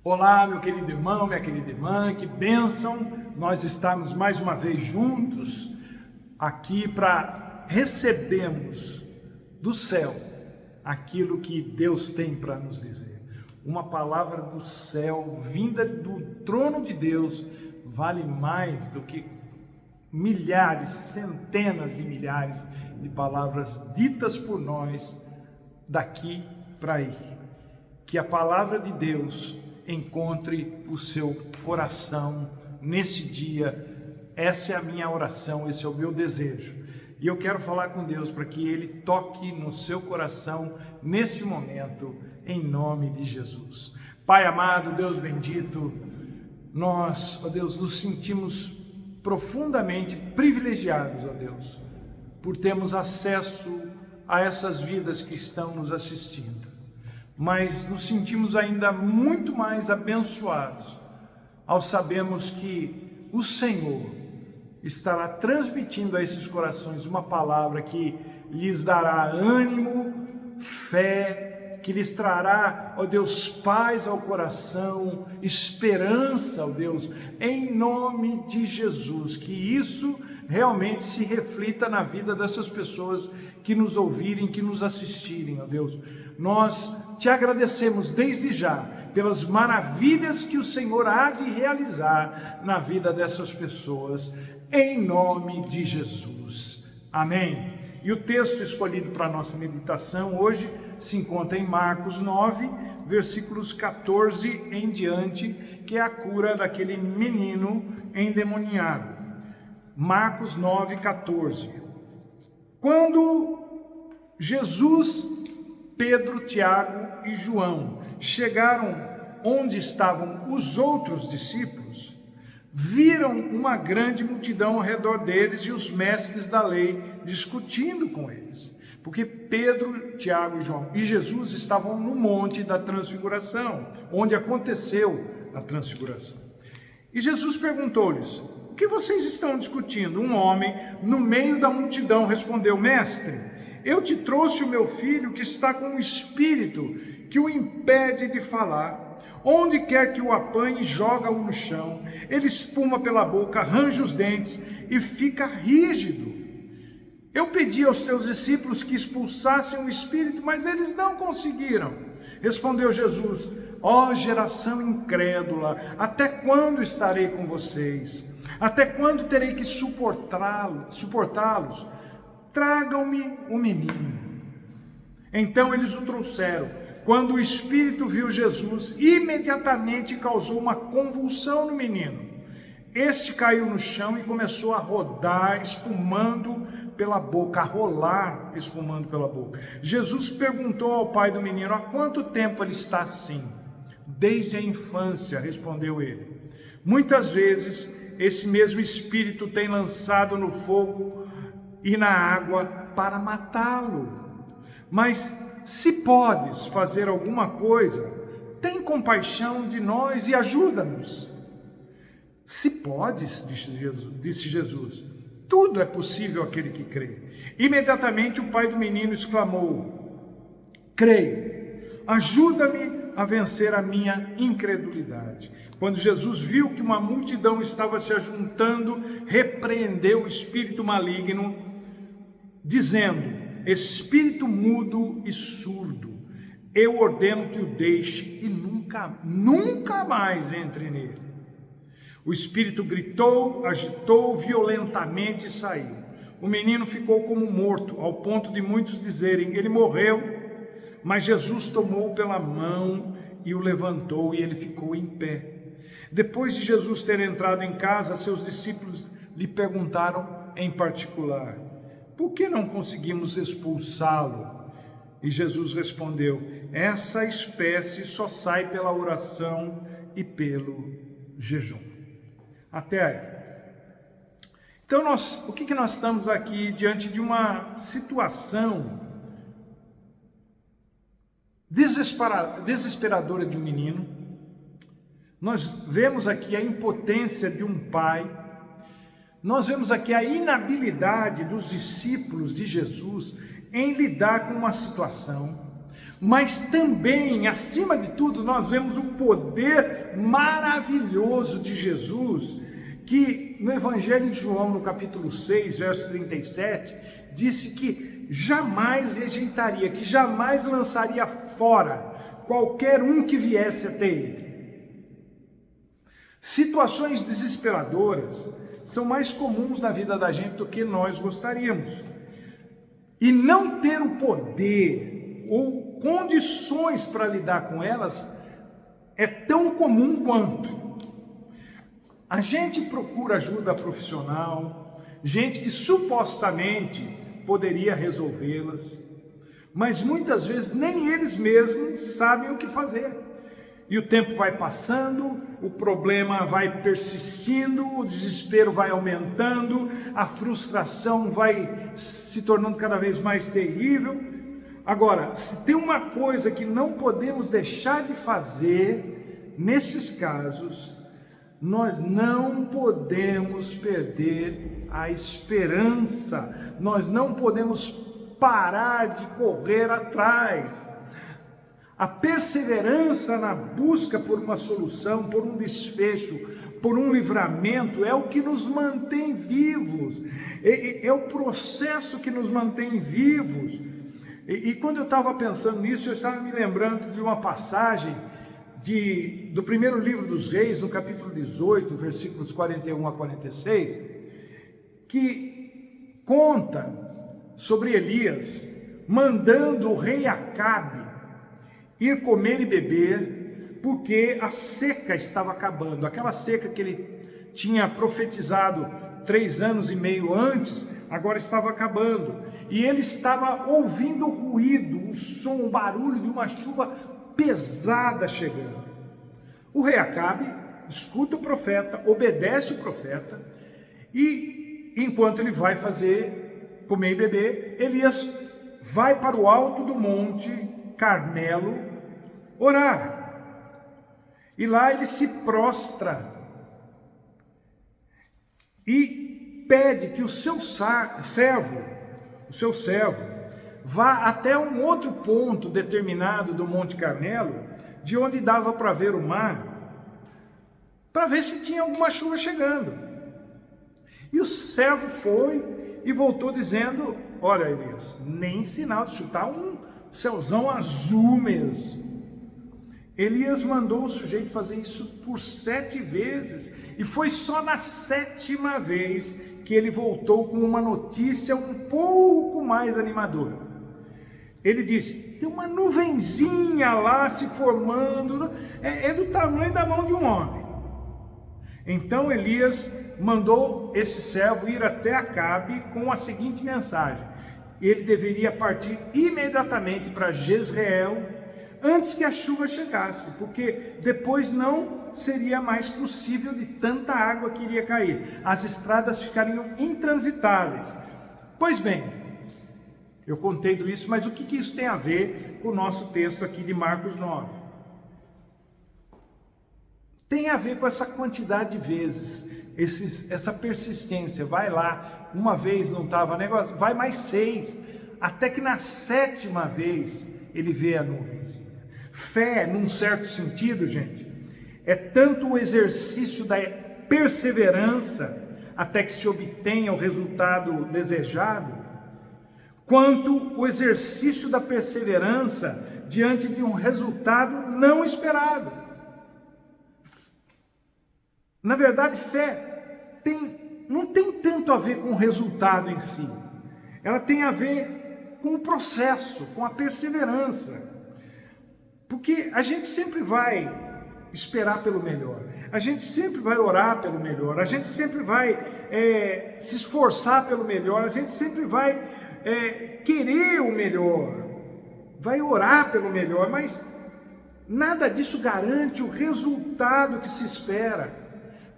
Olá, meu querido irmão, minha querida irmã, que bênção nós estarmos mais uma vez juntos aqui para recebermos do céu aquilo que Deus tem para nos dizer. Uma palavra do céu, vinda do trono de Deus, vale mais do que milhares, centenas de milhares de palavras ditas por nós daqui para aí. Que a palavra de Deus encontre o seu coração nesse dia. Essa é a minha oração, esse é o meu desejo. E eu quero falar com Deus para que Ele toque no seu coração nesse momento, em nome de Jesus. Pai amado, Deus bendito, nós, ó Deus, nos sentimos profundamente privilegiados, ó Deus, por termos acesso a essas vidas que estão nos assistindo. Mas nos sentimos ainda muito mais abençoados ao sabermos que o Senhor estará transmitindo a esses corações uma palavra que lhes dará ânimo, fé, que lhes trará, ó Deus, paz ao coração, esperança, ó Deus, em nome de Jesus, que isso realmente se reflita na vida dessas pessoas que nos ouvirem, que nos assistirem, ó Deus. Nós te agradecemos desde já pelas maravilhas que o Senhor há de realizar na vida dessas pessoas, em nome de Jesus. Amém. E o texto escolhido para a nossa meditação hoje se encontra em Marcos 9, versículos 14 em diante, que é a cura daquele menino endemoniado. Marcos 9, 14. Quando Jesus, Pedro, Tiago e João chegaram onde estavam os outros discípulos, viram uma grande multidão ao redor deles e os mestres da lei discutindo com eles. Porque Pedro, Tiago e João e Jesus estavam no monte da transfiguração, onde aconteceu a transfiguração. E Jesus perguntou-lhes: o que vocês estão discutindo? Um homem no meio da multidão respondeu: mestre, eu te trouxe o meu filho que está com um espírito que o impede de falar. Onde quer que o apanhe, joga-o no chão. Ele espuma pela boca, arranja os dentes e fica rígido. Eu pedi aos teus discípulos que expulsassem o espírito, mas eles não conseguiram. Respondeu Jesus: ó geração incrédula, até quando estarei com vocês? Até quando terei que suportá-los? Tragam-me o menino. Então eles o trouxeram. Quando o espírito viu Jesus, imediatamente causou uma convulsão no menino. Este caiu no chão e começou a rodar, espumando pela boca, a rolar, espumando pela boca. Jesus perguntou ao pai do menino: há quanto tempo ele está assim? Desde a infância, respondeu ele. Muitas vezes esse mesmo espírito tem lançado no fogo e na água para matá-lo. Mas se podes fazer alguma coisa, tem compaixão de nós e ajuda-nos. Se podes, disse Jesus, tudo é possível àquele que crê. Imediatamente o pai do menino exclamou: creio, ajuda-me a vencer a minha incredulidade. Quando Jesus viu que uma multidão estava se ajuntando, repreendeu o espírito maligno, dizendo: espírito mudo e surdo, eu ordeno que o deixe e nunca mais entre nele. O espírito gritou, agitou violentamente e saiu. O menino ficou como morto, ao ponto de muitos dizerem: ele morreu. Mas Jesus tomou pela mão e o levantou, e ele ficou em pé. Depois de Jesus ter entrado em casa, seus discípulos lhe perguntaram em particular: por que não conseguimos expulsá-lo? E Jesus respondeu: essa espécie só sai pela oração e pelo jejum. Até aí. Então, o que nós estamos aqui diante de uma situação desesperadora de um menino. Nós vemos aqui a impotência de um pai. Nós vemos aqui a inabilidade dos discípulos de Jesus em lidar com uma situação. Mas também, acima de tudo, nós vemos o poder maravilhoso de Jesus, que no Evangelho de João, no capítulo 6, verso 37, disse que jamais rejeitaria, que jamais lançaria fora qualquer um que viesse até ele. Situações desesperadoras são mais comuns na vida da gente do que nós gostaríamos. E não ter o poder ou condições para lidar com elas é tão comum quanto. A gente procura ajuda profissional, gente que supostamente poderia resolvê-las, mas muitas vezes nem eles mesmos sabem o que fazer. E o tempo vai passando, o problema vai persistindo, o desespero vai aumentando, a frustração vai se tornando cada vez mais terrível. Agora, se tem uma coisa que não podemos deixar de fazer nesses casos, nós não podemos perder a esperança, nós não podemos parar de correr atrás. A perseverança na busca por uma solução, por um desfecho, por um livramento, é o que nos mantém vivos, é o processo que nos mantém vivos. E quando eu estava pensando nisso, eu estava me lembrando de uma passagem do primeiro livro dos Reis, no capítulo 18, versículos 41 a 46, que conta sobre Elias mandando o rei Acabe ir comer e beber, porque a seca estava acabando. Aquela seca que ele tinha profetizado 3 anos e meio antes, agora estava acabando. E ele estava ouvindo o ruído, o som, o barulho de uma chuva pesada chegando. O rei Acabe escuta o profeta, obedece o profeta, e enquanto ele vai comer e beber, Elias vai para o alto do monte Carmelo orar. E lá ele se prostra e pede que o seu servo, vá até um outro ponto determinado do Monte Carmelo, de onde dava para ver o mar, para ver se tinha alguma chuva chegando. E o servo foi e voltou dizendo: olha, Elias, nem sinal de chutar, um céuzão azul mesmo. Elias mandou o sujeito fazer isso por 7 vezes, e foi só na 7ª vez que ele voltou com uma notícia um pouco mais animadora. Ele disse: tem uma nuvenzinha lá se formando, é do tamanho da mão de um homem. Então Elias mandou esse servo ir até Acabe com a seguinte mensagem: ele deveria partir imediatamente para Jezreel antes que a chuva chegasse, porque depois não seria mais possível de tanta água que iria cair, as estradas ficariam intransitáveis. Pois bem, eu contei tudo isso, mas o que isso tem a ver com o nosso texto aqui de Marcos 9? Tem a ver com essa quantidade de vezes, essa persistência. Vai lá, uma vez não estava negócio, vai mais 6, até que na 7ª vez ele vê a nuvem. Fé, num certo sentido, gente, é tanto o exercício da perseverança até que se obtenha o resultado desejado, quanto o exercício da perseverança diante de um resultado não esperado. Na verdade, fé não tem tanto a ver com o resultado em si, ela tem a ver com o processo, com a perseverança. Porque a gente sempre vai esperar pelo melhor, a gente sempre vai orar pelo melhor, a gente sempre vai se esforçar pelo melhor, a gente sempre vai querer o melhor, vai orar pelo melhor, mas nada disso garante o resultado que se espera,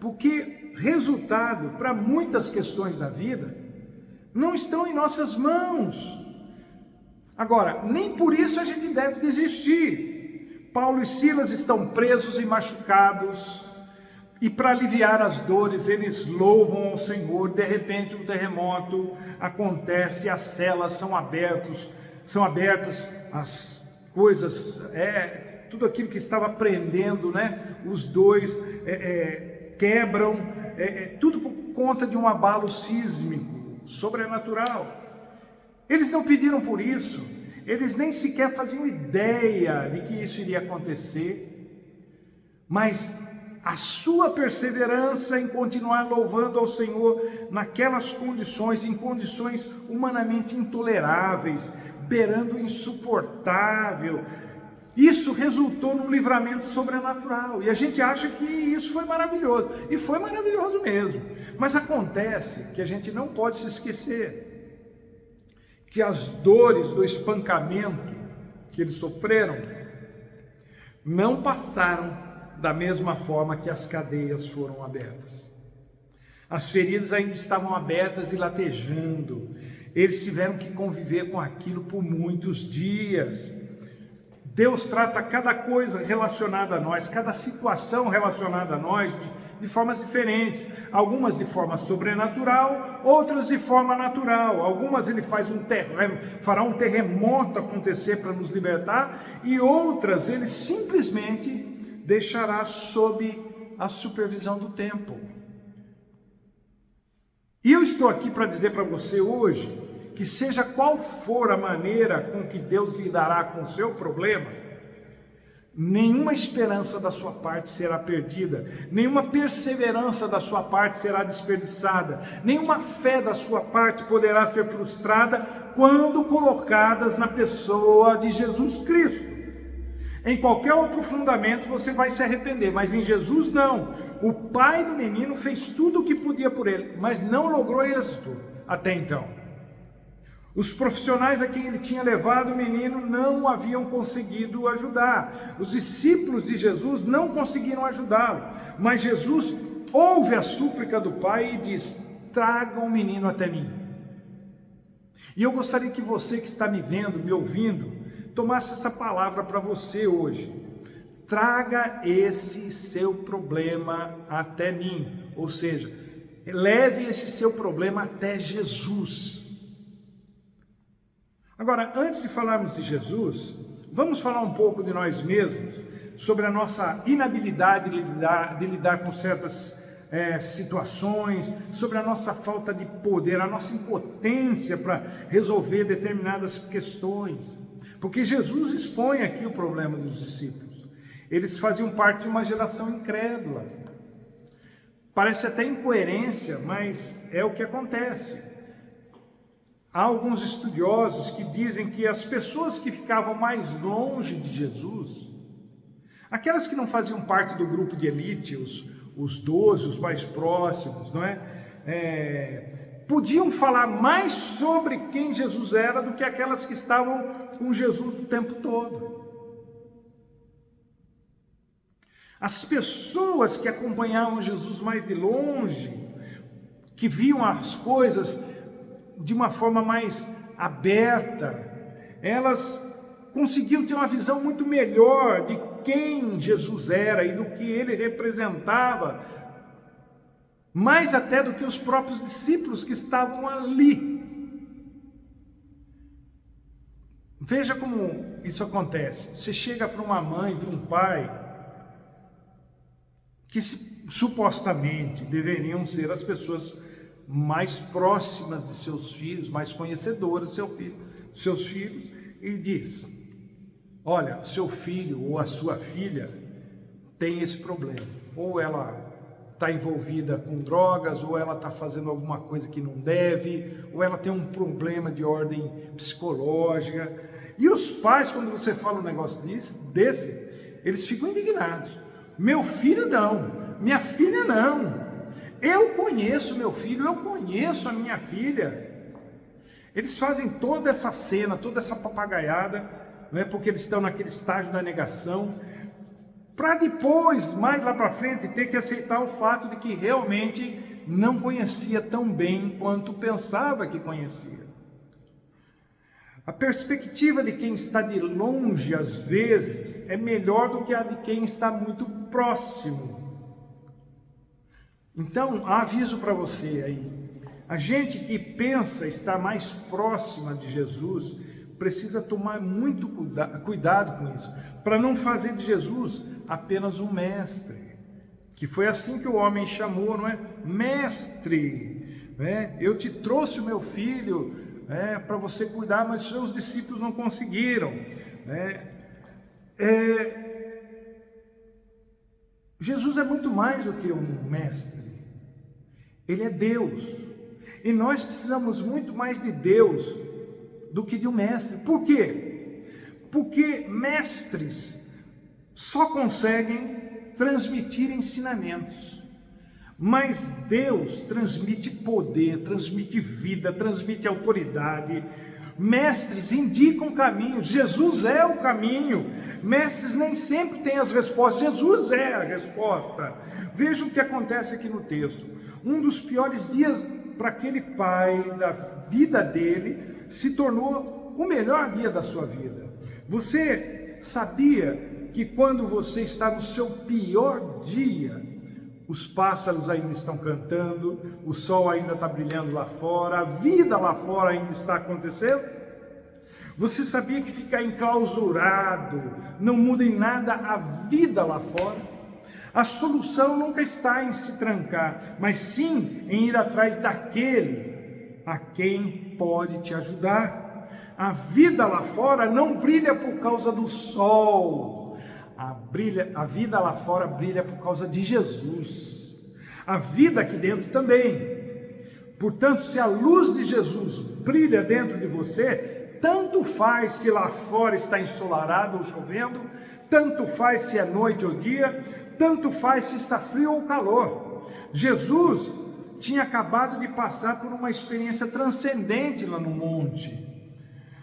porque resultado para muitas questões da vida não estão em nossas mãos. Agora, nem por isso a gente deve desistir. Paulo e Silas estão presos e machucados, e para aliviar as dores, eles louvam ao Senhor. De repente um terremoto acontece, as celas são abertas, coisas, tudo aquilo que estava prendendo, né? Os dois quebram, tudo por conta de um abalo sísmico, sobrenatural. Eles não pediram por isso, eles nem sequer faziam ideia de que isso iria acontecer, mas a sua perseverança em continuar louvando ao Senhor naquelas condições, em condições humanamente intoleráveis, beirando o insuportável, isso resultou num livramento sobrenatural. E a gente acha que isso foi maravilhoso, e foi maravilhoso mesmo. Mas acontece que a gente não pode se esquecer que as dores do espancamento que eles sofreram não passaram da mesma forma que as cadeias foram abertas. As feridas ainda estavam abertas e latejando. Eles tiveram que conviver com aquilo por muitos dias. Deus trata cada coisa relacionada a nós, cada situação relacionada a nós de formas diferentes. Algumas de forma sobrenatural, outras de forma natural. Algumas ele fará um terremoto acontecer para nos libertar, e outras ele simplesmente deixará sob a supervisão do tempo. E eu estou aqui para dizer para você hoje, que seja qual for a maneira com que Deus lidará com o seu problema, nenhuma esperança da sua parte será perdida, nenhuma perseverança da sua parte será desperdiçada, nenhuma fé da sua parte poderá ser frustrada quando colocadas na pessoa de Jesus Cristo. Em qualquer outro fundamento você vai se arrepender, mas em Jesus não. O pai do menino fez tudo o que podia por ele, mas não logrou êxito até então. Os profissionais a quem ele tinha levado o menino não o haviam conseguido ajudar. Os discípulos de Jesus não conseguiram ajudá-lo, mas Jesus ouve a súplica do pai e diz: tragam o menino até mim. E eu gostaria que você que está me vendo, me ouvindo, tomasse essa palavra para você hoje. Traga esse seu problema até mim, ou seja, leve esse seu problema até Jesus. Agora, antes de falarmos de Jesus, vamos falar um pouco de nós mesmos, sobre a nossa inabilidade de lidar com certas situações, sobre a nossa falta de poder, a nossa impotência para resolver determinadas questões. Porque Jesus expõe aqui o problema dos discípulos. Eles faziam parte de uma geração incrédula. Parece até incoerência, mas é o que acontece. Há alguns estudiosos que dizem que as pessoas que ficavam mais longe de Jesus, aquelas que não faziam parte do grupo de elite, os 12, os mais próximos, não é? Podiam falar mais sobre quem Jesus era do que aquelas que estavam com Jesus o tempo todo. As pessoas que acompanhavam Jesus mais de longe, que viam as coisas de uma forma mais aberta, elas conseguiam ter uma visão muito melhor de quem Jesus era e do que ele representava, mais até do que os próprios discípulos que estavam ali. Veja como isso acontece. Você chega para uma mãe, para um pai, que supostamente deveriam ser as pessoas mais próximas de seus filhos, mais conhecedoras de seus filhos, e diz: olha, seu filho ou a sua filha tem esse problema, ou ela está envolvida com drogas, ou ela está fazendo alguma coisa que não deve, ou ela tem um problema de ordem psicológica. E os pais, quando você fala um negócio desse, eles ficam indignados. Meu filho não, minha filha não. Eu conheço meu filho, eu conheço a minha filha. Eles fazem toda essa cena, toda essa papagaiada, não é, porque eles estão naquele estágio da negação, para depois, mais lá para frente, ter que aceitar o fato de que realmente não conhecia tão bem quanto pensava que conhecia. A perspectiva de quem está de longe, às vezes, é melhor do que a de quem está muito próximo. Então, aviso para você aí, a gente que pensa estar mais próxima de Jesus, precisa tomar muito cuidado com isso, para não fazer de Jesus apenas um mestre, que foi assim que o homem chamou, não é? Mestre, né? Eu te trouxe o meu filho para você cuidar, mas seus discípulos não conseguiram, né? Jesus é muito mais do que um mestre, ele é Deus, e nós precisamos muito mais de Deus do que de um mestre. Por quê? Porque mestres só conseguem transmitir ensinamentos, mas Deus transmite poder, transmite vida, transmite autoridade. Mestres indicam caminhos, Jesus é o caminho. Mestres nem sempre têm as respostas, Jesus é a resposta. Veja o que acontece aqui no texto. Um dos piores dias para aquele pai, da vida dele, se tornou o melhor dia da sua vida. Você sabia que quando você está no seu pior dia, os pássaros ainda estão cantando, o sol ainda está brilhando lá fora, a vida lá fora ainda está acontecendo? Você sabia que ficar enclausurado não muda em nada a vida lá fora? A solução nunca está em se trancar, mas sim em ir atrás daquele a quem pode te ajudar. A vida lá fora não brilha por causa do sol, a vida lá fora brilha por causa de Jesus. A vida aqui dentro também. Portanto, se a luz de Jesus brilha dentro de você, tanto faz se lá fora está ensolarado ou chovendo, tanto faz se é noite ou dia, tanto faz se está frio ou calor. Jesus tinha acabado de passar por uma experiência transcendente lá no monte.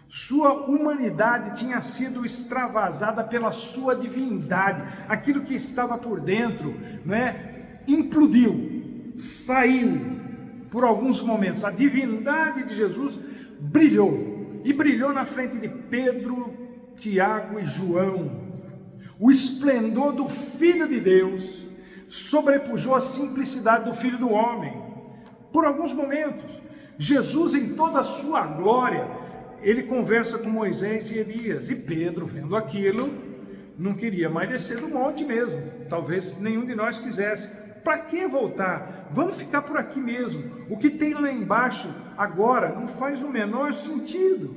Sua humanidade tinha sido extravasada pela sua divindade. Aquilo que estava por dentro, implodiu, saiu por alguns momentos. A divindade de Jesus brilhou, e brilhou na frente de Pedro, Tiago e João. O esplendor do Filho de Deus sobrepujou a simplicidade do Filho do Homem. Por alguns momentos, Jesus, em toda a sua glória, ele conversa com Moisés e Elias, e Pedro, vendo aquilo, não queria mais descer do monte mesmo. Talvez nenhum de nós quisesse. Para que voltar? Vamos ficar por aqui mesmo. O que tem lá embaixo agora não faz o menor sentido.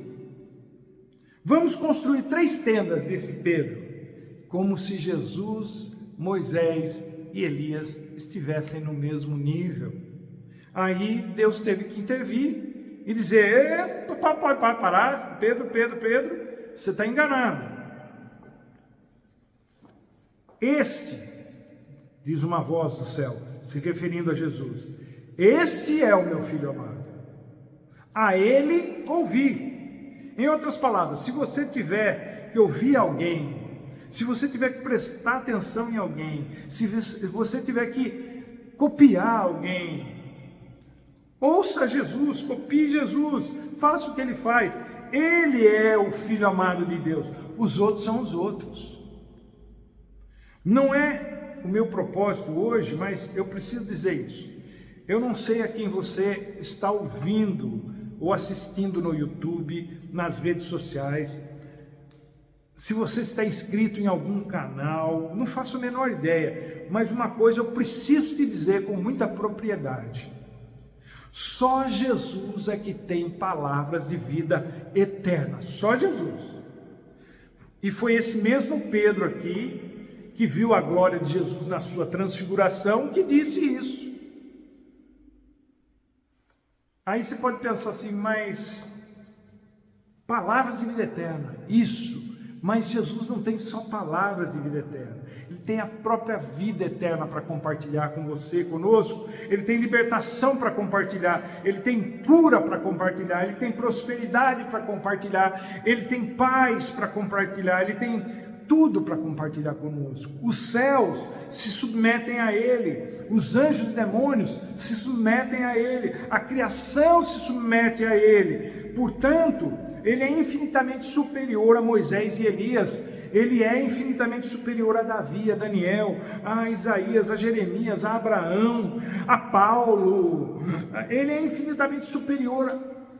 Vamos construir 3 tendas, disse Pedro, como se Jesus, Moisés e Elias estivessem no mesmo nível. Aí Deus teve que intervir e dizer: pode parar, Pedro, você está enganado. Este, diz uma voz do céu, se referindo a Jesus, este é o meu Filho amado, a ele ouvi. Em outras palavras, se você tiver que ouvir alguém, se você tiver que prestar atenção em alguém, se você tiver que copiar alguém, ouça Jesus, copie Jesus, faça o que ele faz. Ele é o Filho amado de Deus, os outros são os outros. Não é o meu propósito hoje, mas eu preciso dizer isso. Eu não sei a quem você está ouvindo ou assistindo no YouTube, nas redes sociais, se você está inscrito em algum canal, não faço a menor ideia, mas uma coisa eu preciso te dizer com muita propriedade: só Jesus é que tem palavras de vida eterna, só Jesus. E foi esse mesmo Pedro aqui, que viu a glória de Jesus na sua transfiguração, que disse isso. Aí você pode pensar assim, mas palavras de vida eterna, isso. Mas Jesus não tem só palavras de vida eterna, ele tem a própria vida eterna para compartilhar com você, conosco. Ele tem libertação para compartilhar, ele tem cura para compartilhar, ele tem prosperidade para compartilhar, ele tem paz para compartilhar, ele tem tudo para compartilhar conosco. Os céus se submetem a ele, os anjos e demônios se submetem a ele, a criação se submete a ele. Portanto, ele é infinitamente superior a Moisés e Elias, ele é infinitamente superior a Davi, a Daniel, a Isaías, a Jeremias, a Abraão, a Paulo. Ele é infinitamente superior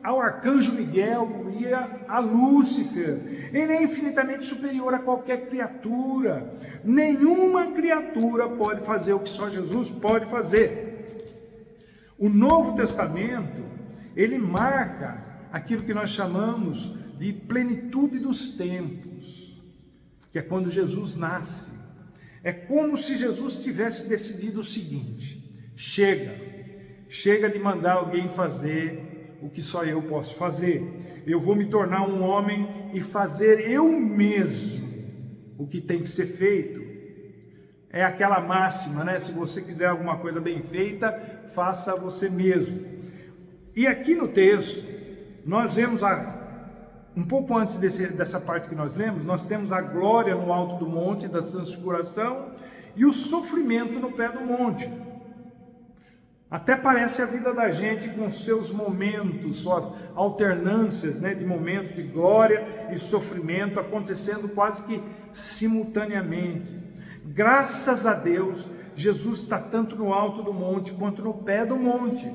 ao arcanjo Miguel e a Lúcifer. Ele é infinitamente superior a qualquer criatura. Nenhuma criatura pode fazer o que só Jesus pode fazer. O Novo Testamento, ele marca aquilo que nós chamamos de plenitude dos tempos, que é quando Jesus nasce. É como se Jesus tivesse decidido o seguinte: chega de mandar alguém fazer o que só eu posso fazer. Eu vou me tornar um homem e fazer eu mesmo o que tem que ser feito. É aquela máxima, né? Se você quiser alguma coisa bem feita, faça você mesmo. E aqui no texto, nós vemos, um pouco antes dessa parte que nós lemos, nós temos a glória no alto do monte da transfiguração e o sofrimento no pé do monte. Até parece a vida da gente com seus momentos, suas alternâncias, né, de momentos de glória e sofrimento acontecendo quase que simultaneamente. Graças a Deus, Jesus está tanto no alto do monte quanto no pé do monte.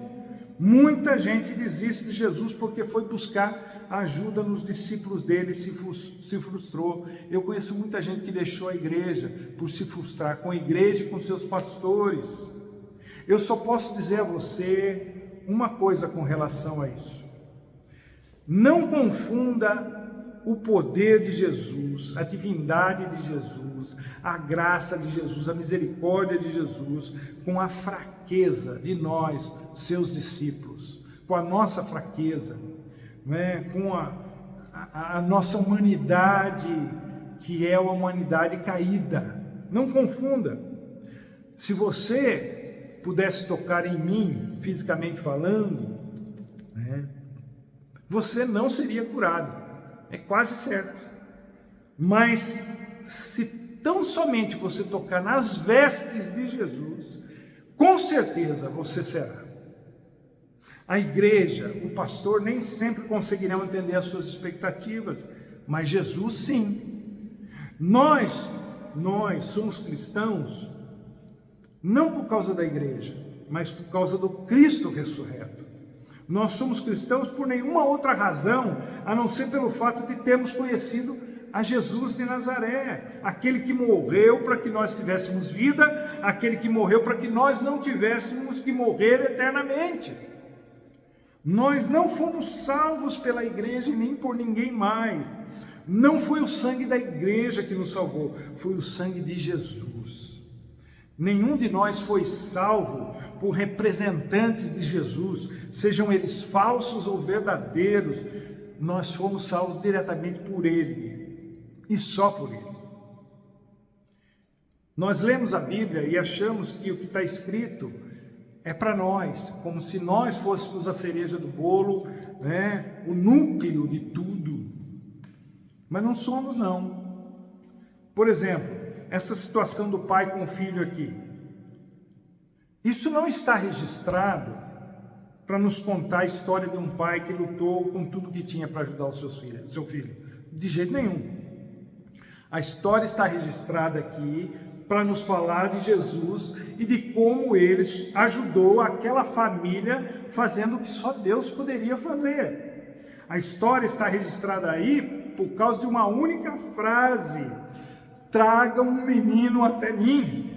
Muita gente desiste de Jesus porque foi buscar ajuda nos discípulos dele e se frustrou. Eu conheço muita gente que deixou a igreja por se frustrar com a igreja e com seus pastores. Eu só posso dizer a você uma coisa com relação a isso. Não confunda o poder de Jesus, a divindade de Jesus, a graça de Jesus, a misericórdia de Jesus, com a fraqueza de nós, seus discípulos, com a nossa fraqueza, né? Com a nossa humanidade, que é uma humanidade caída. Não confunda. Se você pudesse tocar em mim, fisicamente falando, né, você não seria curado. É quase certo. Mas se tão somente você tocar nas vestes de Jesus, com certeza você será. A igreja, o pastor nem sempre conseguirão entender as suas expectativas, mas Jesus sim. Nós somos cristãos não por causa da igreja, mas por causa do Cristo ressurreto. Nós somos cristãos por nenhuma outra razão, a não ser pelo fato de termos conhecido a Jesus de Nazaré, aquele que morreu para que nós tivéssemos vida, aquele que morreu para que nós não tivéssemos que morrer eternamente. Nós não fomos salvos pela igreja e nem por ninguém mais. Não foi o sangue da igreja que nos salvou, foi o sangue de Jesus. Nenhum de nós foi salvo por representantes de Jesus, sejam eles falsos ou verdadeiros. Nós fomos salvos diretamente por Ele, e só por Ele. Nós lemos a Bíblia e achamos que o que está escrito é para nós, como se nós fôssemos a cereja do bolo, né? O núcleo de tudo. Mas não somos, não. Por exemplo, essa situação do pai com o filho aqui. Isso não está registrado para nos contar a história de um pai que lutou com tudo que tinha para ajudar o seu filho. De jeito nenhum. A história está registrada aqui para nos falar de Jesus e de como ele ajudou aquela família fazendo o que só Deus poderia fazer. A história está registrada aí por causa de uma única frase: traga um menino até mim.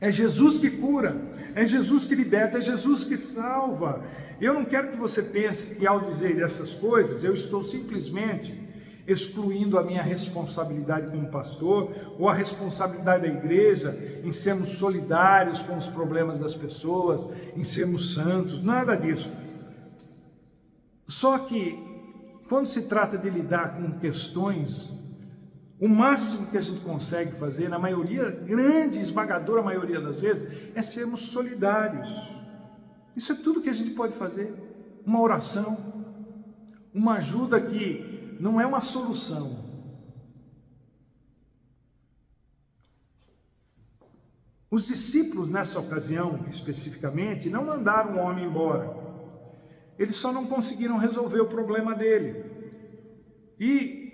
É Jesus que cura, é Jesus que liberta, é Jesus que salva. Eu não quero que você pense que ao dizer essas coisas, eu estou simplesmente excluindo a minha responsabilidade como pastor, ou a responsabilidade da igreja em sermos solidários com os problemas das pessoas, em sermos santos, nada disso. Só que, quando se trata de lidar com questões, o máximo que a gente consegue fazer, na maioria, grande, esmagadora maioria das vezes, é sermos solidários. Isso é tudo que a gente pode fazer. Uma oração, uma ajuda que não é uma solução. Os discípulos, nessa ocasião, especificamente, não mandaram o homem embora. Eles só não conseguiram resolver o problema dele. E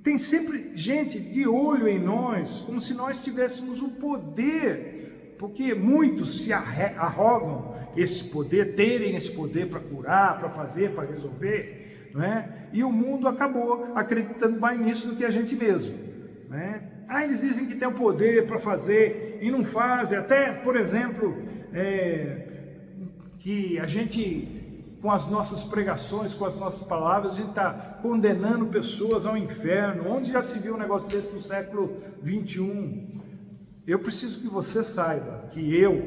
tem sempre gente de olho em nós, como se nós tivéssemos o poder porque muitos se arrogam esse poder, terem esse poder para curar, para fazer, para resolver, não é? E o mundo acabou acreditando mais nisso do que a gente mesmo, né? Eles dizem que tem o poder para fazer e não fazem. Até, por exemplo, que a gente, com as nossas pregações, com as nossas palavras, a gente está condenando pessoas ao inferno. Onde já se viu um negócio desse no século 21? Eu preciso que você saiba que eu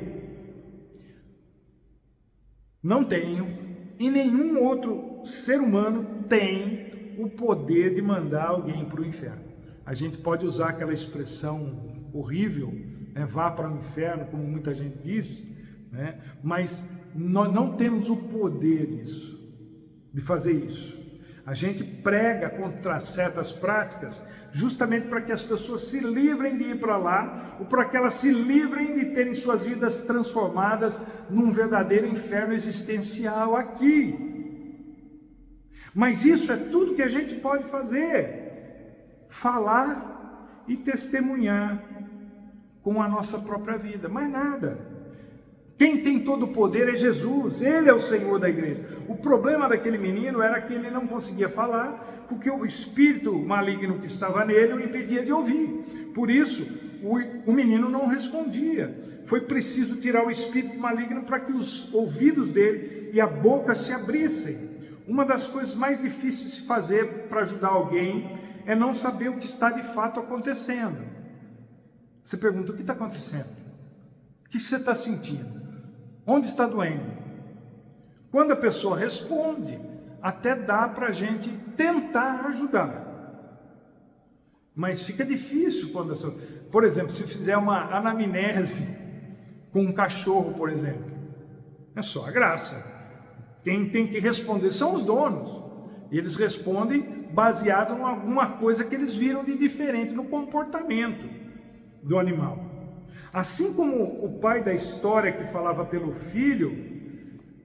não tenho, e nenhum outro ser humano tem o poder de mandar alguém para o inferno. A gente pode usar aquela expressão horrível, né, vá para o inferno, como muita gente diz, né, mas nós não temos o poder disso, de fazer isso. A gente prega contra certas práticas justamente para que as pessoas se livrem de ir para lá, ou para que elas se livrem de terem suas vidas transformadas num verdadeiro inferno existencial aqui. Mas isso é tudo que a gente pode fazer. Falar e testemunhar com a nossa própria vida, mais nada. Quem tem todo o poder é Jesus, Ele é o Senhor da igreja. O problema daquele menino era que ele não conseguia falar, porque o espírito maligno que estava nele o impedia de ouvir. Por isso, o menino não respondia. Foi preciso tirar o espírito maligno para que os ouvidos dele e a boca se abrissem. Uma das coisas mais difíceis de se fazer para ajudar alguém é não saber o que está de fato acontecendo. Você pergunta, o que está acontecendo? O que você está sentindo? Onde está doendo? Quando a pessoa responde, até dá para a gente tentar ajudar. Mas fica difícil quando a pessoa... Por exemplo, se fizer uma anamnese com um cachorro, por exemplo, é só a graça. Quem tem que responder são os donos. E eles respondem baseado em alguma coisa que eles viram de diferente no comportamento do animal. Assim como o pai da história que falava pelo filho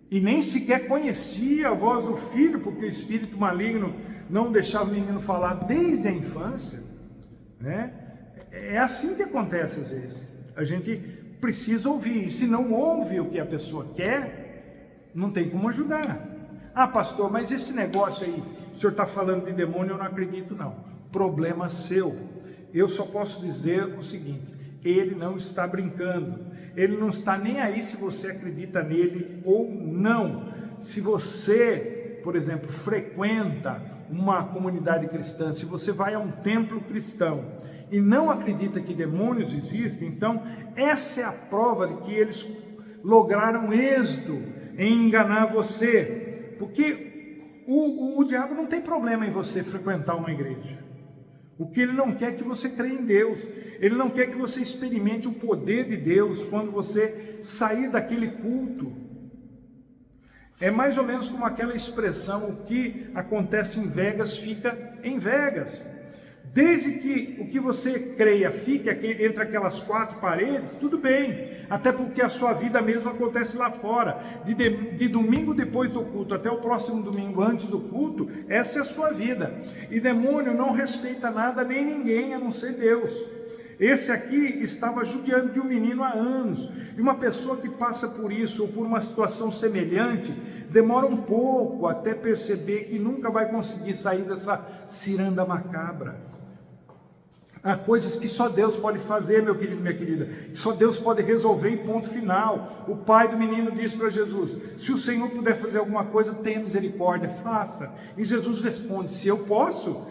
e nem sequer conhecia a voz do filho, porque o espírito maligno não deixava o menino falar desde a infância, né? É assim que acontece às vezes. A gente precisa ouvir, e se não ouve o que a pessoa quer, não tem como ajudar. Ah, pastor, mas esse negócio aí, o senhor está falando de demônio, eu não acredito não. Problema seu. Eu só posso dizer o seguinte, ele não está brincando, ele não está nem aí se você acredita nele ou não. Se você, por exemplo, frequenta uma comunidade cristã, se você vai a um templo cristão e não acredita que demônios existem, então essa é a prova de que eles lograram êxito em enganar você, porque o diabo não tem problema em você frequentar uma igreja. O que ele não quer é que você creia em Deus. Ele não quer que você experimente o poder de Deus quando você sair daquele culto. É mais ou menos como aquela expressão, o que acontece em Vegas fica em Vegas. Desde que o que você creia fique entre aquelas quatro paredes, tudo bem. Até porque a sua vida mesmo acontece lá fora. De domingo depois do culto até o próximo domingo antes do culto, essa é a sua vida. E demônio não respeita nada nem ninguém a não ser Deus. Esse aqui estava judiando de um menino há anos. E uma pessoa que passa por isso ou por uma situação semelhante, demora um pouco até perceber que nunca vai conseguir sair dessa ciranda macabra. Há coisas que só Deus pode fazer, meu querido, minha querida, que só Deus pode resolver em ponto final. O pai do menino disse para Jesus, se o Senhor puder fazer alguma coisa, tenha misericórdia, faça. E Jesus responde, se eu posso.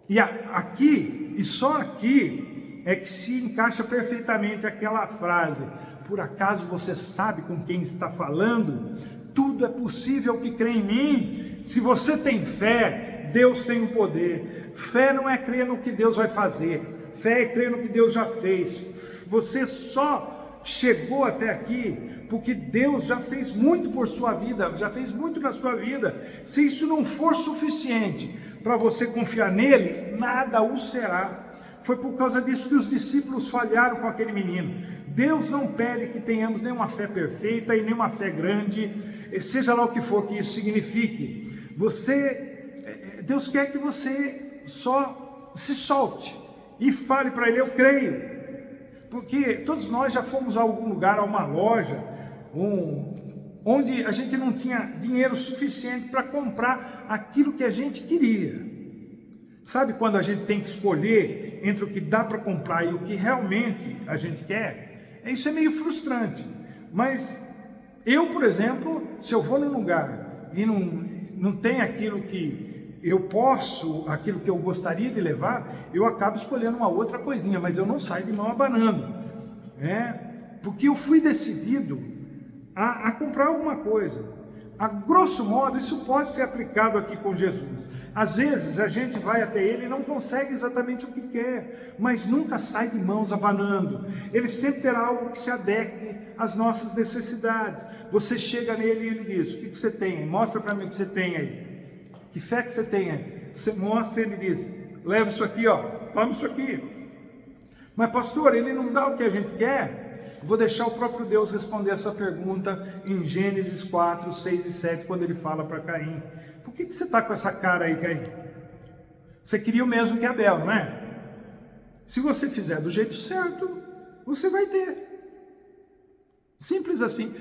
E aqui, e só aqui, é que se encaixa perfeitamente aquela frase, por acaso você sabe com quem está falando? Tudo é possível que crê em mim. Se você tem fé, Deus tem o poder. Fé não é crer no que Deus vai fazer. Fé é crer no que Deus já fez. Você só chegou até aqui porque Deus já fez muito por sua vida, já fez muito na sua vida. Se isso não for suficiente para você confiar nele, nada o será. Foi por causa disso que os discípulos falharam com aquele menino. Deus não pede que tenhamos nenhuma fé perfeita e nenhuma fé grande, seja lá o que for que isso signifique. Deus quer que você só se solte e fale para ele, eu creio. Porque todos nós já fomos a algum lugar, a uma loja, onde a gente não tinha dinheiro suficiente para comprar aquilo que a gente queria. Sabe quando a gente tem que escolher entre o que dá para comprar e o que realmente a gente quer? Isso é meio frustrante. Mas eu, por exemplo, se eu vou num lugar e não tem aquilo que eu posso, aquilo que eu gostaria de levar, eu acabo escolhendo uma outra coisinha, mas eu não saio de mão abanando, porque eu fui decidido a comprar alguma coisa. A grosso modo, isso pode ser aplicado aqui com Jesus. Às vezes a gente vai até Ele e não consegue exatamente o que quer, mas nunca sai de mãos abanando. Ele sempre terá algo que se adeque às nossas necessidades. Você chega nele e Ele diz: o que você tem? Mostra para mim o que você tem aí. Que fé que você tem aí? Você mostra e Ele diz: leva isso aqui, toma isso aqui. Mas pastor, Ele não dá o que a gente quer? Vou deixar o próprio Deus responder essa pergunta em Gênesis 4, 6 e 7, quando ele fala para Caim: por que você está com essa cara aí, Caim? Você queria o mesmo que Abel, não é? Se você fizer do jeito certo, você vai ter. Simples assim.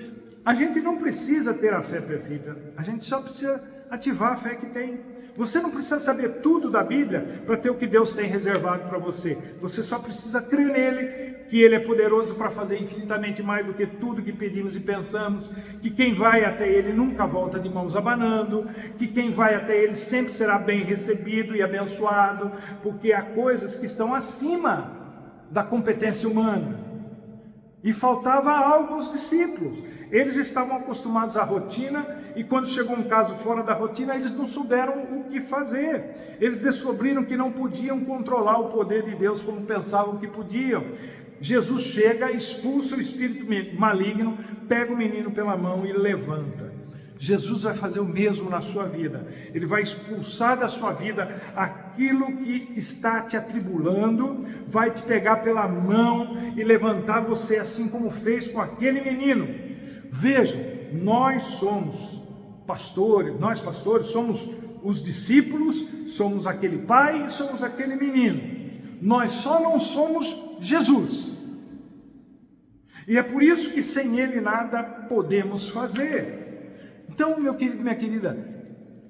A gente não precisa ter a fé perfeita, a gente só precisa ativar a fé que tem. Você não precisa saber tudo da Bíblia para ter o que Deus tem reservado para você. Você só precisa crer nele, que Ele é poderoso para fazer infinitamente mais do que tudo que pedimos e pensamos, que quem vai até Ele nunca volta de mãos abanando, que quem vai até Ele sempre será bem recebido e abençoado, porque há coisas que estão acima da competência humana. E faltava algo aos discípulos. Eles estavam acostumados à rotina e quando chegou um caso fora da rotina, eles não souberam o que fazer. Eles descobriram que não podiam controlar o poder de Deus como pensavam que podiam. Jesus chega, expulsa o espírito maligno, pega o menino pela mão e levanta. Jesus vai fazer o mesmo na sua vida. Ele vai expulsar da sua vida aquilo que está te atribulando, vai te pegar pela mão e levantar você, assim como fez com aquele menino. Veja, nós somos pastores, somos os discípulos, somos aquele pai e somos aquele menino. Nós só não somos Jesus. E é por isso que sem Ele nada podemos fazer. Então, meu querido, minha querida,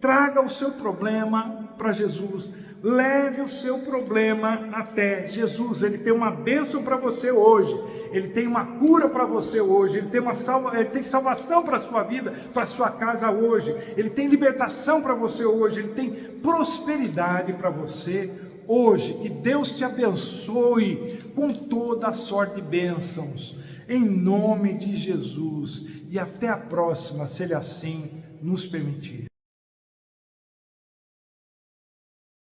traga o seu problema para Jesus, leve o seu problema até Jesus. Ele tem uma bênção para você hoje, Ele tem uma cura para você hoje, Ele tem salvação para a sua vida, para a sua casa hoje, Ele tem libertação para você hoje, Ele tem prosperidade para você hoje. Que Deus te abençoe com toda a sorte de bênçãos, em nome de Jesus. E até a próxima, se Ele assim nos permitir.